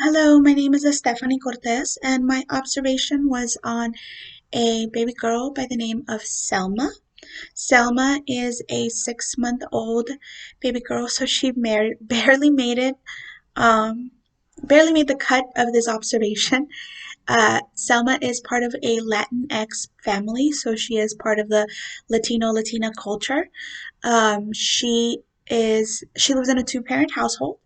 Hello, my name is Stephanie Cortez, and my observation was on a baby girl by the name of Selma. Selma is a 6-month-old baby girl, so she barely made it, um, barely made the cut of this observation. Selma is part of a Latinx family, so she is part of the Latina culture. She lives in a two-parent household,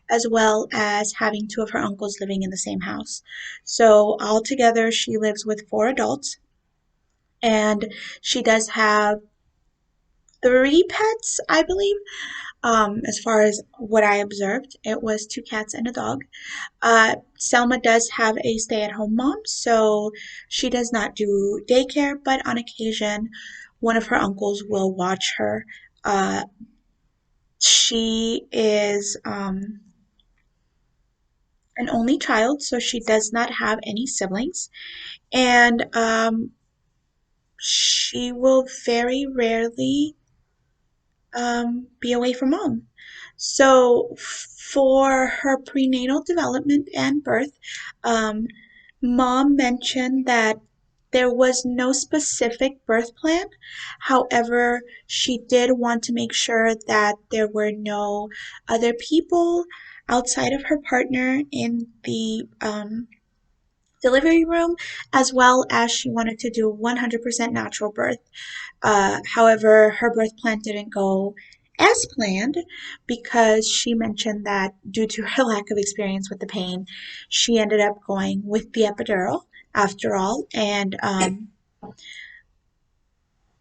as well as having two of her uncles living in the same house. So altogether, she lives with four adults, and she does have three pets, I believe. As far as what I observed, it was two cats and a dog. Selma does have a stay-at-home mom, so she does not do daycare, but on occasion, one of her uncles will watch her. Uh, she is an only child, so she does not have any siblings, and she will very rarely be away from mom. So, for her prenatal development and birth, um, mom mentioned that there was no specific birth plan. However, she did want to make sure that there were no other people outside of her partner in the delivery room, as well as she wanted to do 100% natural birth. However, her birth plan didn't go as planned because she mentioned that due to her lack of experience with the pain, she ended up going with the epidural after all. And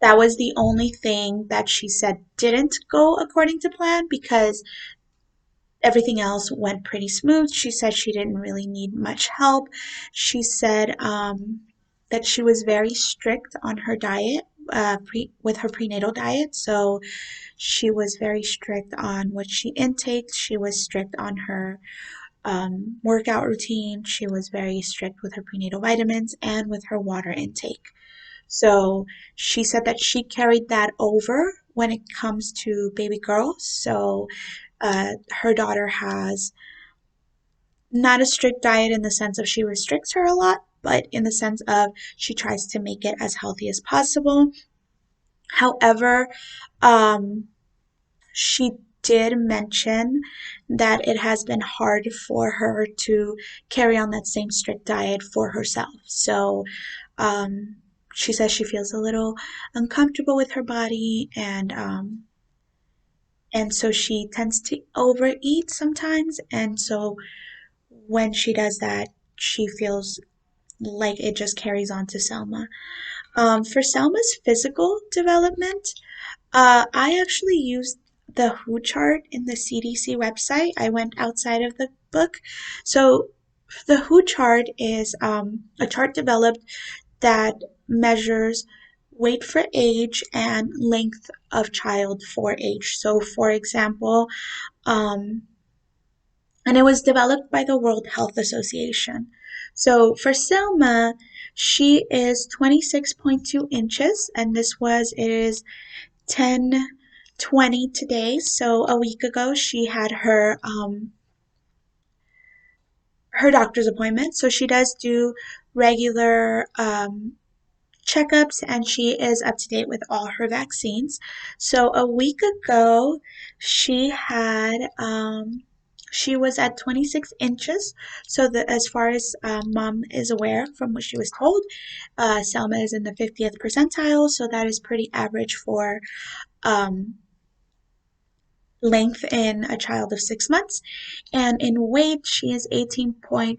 that was the only thing that she said didn't go according to plan because everything else went pretty smooth. She said she didn't really need much help. She said that she was very strict on her diet, with her prenatal diet. So she was very strict on what she intakes. She was strict on her workout routine. She was very strict with her prenatal vitamins and with her water intake. So she said that she carried that over when it comes to baby girls. So her daughter has not a strict diet in the sense of she restricts her a lot, but in the sense of she tries to make it as healthy as possible. However, um, she did mention that it has been hard for her to carry on that same strict diet for herself. So, um, she says she feels a little uncomfortable with her body, and so she tends to overeat sometimes. And so when she does that, she feels like it just carries on to Selma. For Selma's physical development, I actually used the WHO chart in the CDC website. I went outside of the book. So the WHO chart is a chart developed that measures weight for age and length of child for age. So, for example, um, and it was developed by the World Health Association. So for Selma, she is 26.2 inches, and it is 10:20 today. So a week ago, she had her doctor's appointment. So she does do regular checkups, and she is up to date with all her vaccines. So a week ago, she had she was at 26 inches. So that as far as mom is aware from what she was told, Selma is in the 50th percentile, so that is pretty average for um, length in a child of 6 months. And in weight, she is 18.4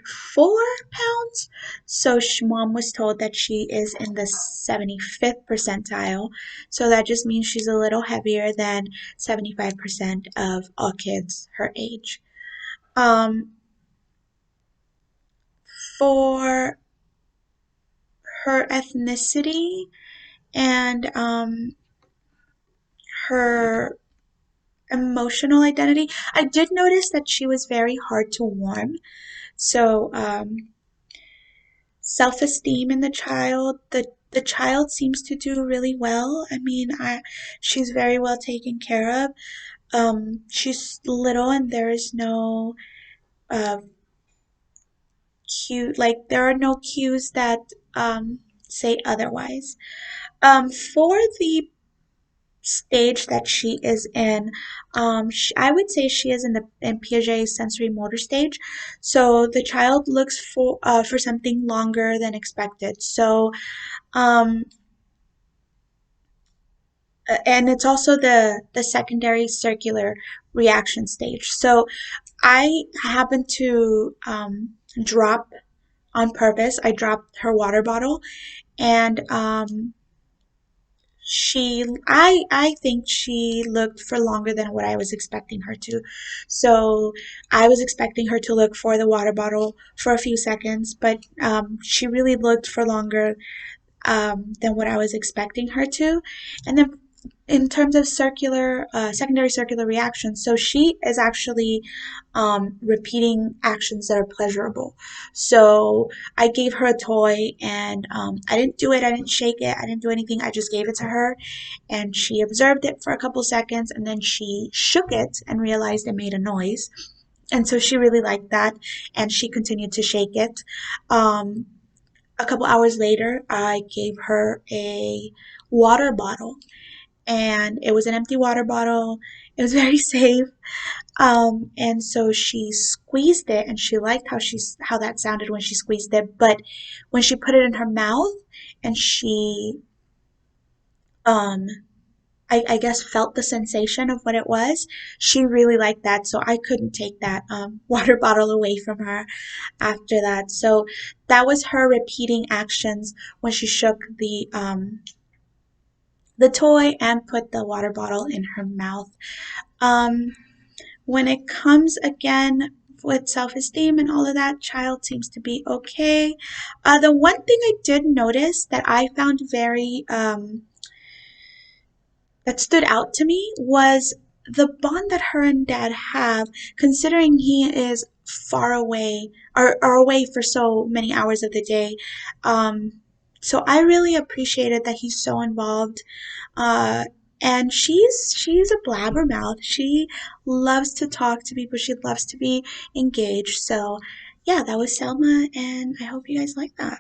pounds. So mom was told that she is in the 75th percentile. So that just means she's a little heavier than 75% of all kids her age. Um, for her ethnicity and her emotional identity, I did notice that she was very hard to warm. So, self-esteem in the child, the child seems to do really well. I mean, she's very well taken care of. She's little, and there is no uh, cue, like there are no cues that say otherwise. For the stage that she is in, I would say she is in the in Piaget sensory motor stage. So the child looks for something longer than expected. So um, and it's also the secondary circular reaction stage. So I happened to drop on purpose. I dropped her water bottle, and I think she looked for longer than what I was expecting her to. So I was expecting her to look for the water bottle for a few seconds, but she really looked for longer than what I was expecting her to. And then in terms of secondary circular reactions, so she is actually repeating actions that are pleasurable. So I gave her a toy, and I didn't do it, I didn't shake it, I didn't do anything, I just gave it to her, and she observed it for a couple seconds, and then she shook it and realized it made a noise. And so she really liked that, and she continued to shake it. Um, a couple hours later, I gave her a water bottle, and it was an empty water bottle. It was very safe. And so she squeezed it, and she liked how that sounded when she squeezed it. But when she put it in her mouth, and she um I guess felt the sensation of what it was, she really liked that. So I couldn't take that water bottle away from her after that. So that was her repeating actions when she shook the toy and put the water bottle in her mouth. Um, when it comes again with self-esteem and all of that, child seems to be okay. The one thing I did notice that I found very that stood out to me was the bond that her and dad have, considering he is far away or away for so many hours of the day. Um, so I really appreciated that he's so involved. Uh, and she's a blabbermouth. She loves to talk to people. She loves to be engaged. So yeah, that was Selma, and I hope you guys like that.